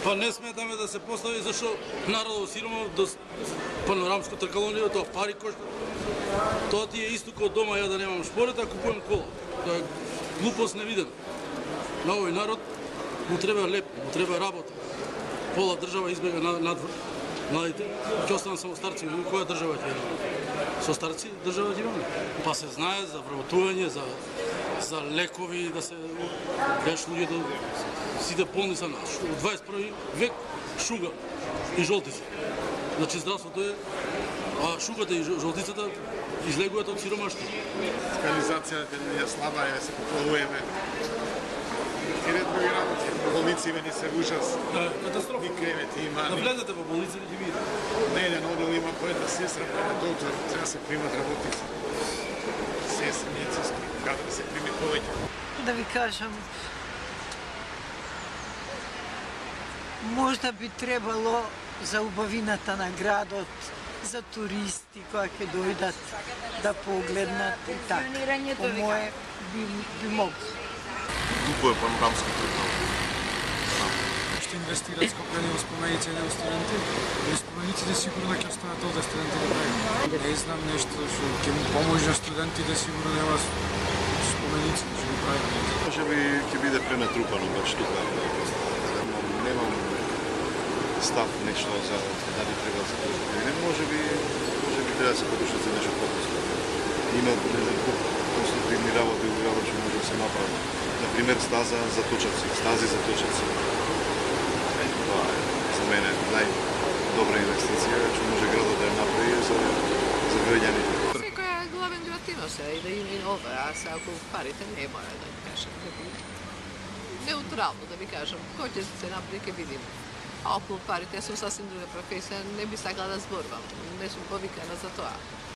Па не сметаме да се постави зашо народот сиромав до панорамско тркалоње, тоа пари кошта. Тоа ти е исто како дома ја да немам шпоред, а купувам кола. Тоа е глупост невидена. На овој народ му треба леп, му треба работа. Пола држава избега надвор. Младите ќе останат само старци, која држава ќе е? Со старци држава ќе имаме. Па се знае за вработување, за лекови, да се беш луѓето сите полни са наш. Од 21 век шуга и жолтици. Значи здравството е, а шугата и жолтицата излегуваат од сиромаштво. Канализацијата е слаба, ја се пополуваме. И ред други работи. Болници имени се ужас. Катастрофа. Ни кревети има. Да влезете во болници да ги видите. На еден одел има по една сестра, по еден доктор, треба да се примат работници. Сестри, медицински кадри се прими повеќе. Да ви кажам, можда би требало за убавината на градот, за туристи кои ќе дојдат да погледнат и така. По мое би могло. Дупо е панорамски тркал. Ще инвестират скопени во споменици и студенти. И спомениците сигурно ќе останат овде студентите прави. Не знам нешто што ќе му поможи на студентите, сигурно нема споменици што го прави. Може би ќе биде пренатрупано баш тука. Немам став нешто за дали треба да се подушат. Не, може би треба да се подушат за нешто по-посно. Има конструктивни работи во градот што може да се направи. Например, стази за точаци. Това е за мене најдобра инвестиција, што може градот да ја направи за граѓаните. Секој главен град има се и да има и ова, а се ако парите не мора да ви кажам, неутрално да ви кажам, кој ќе се направи ќе видиме. А околу парите, јас сум сасвим друга професија, не би сакала да зборувам, не сум повикана за тоа.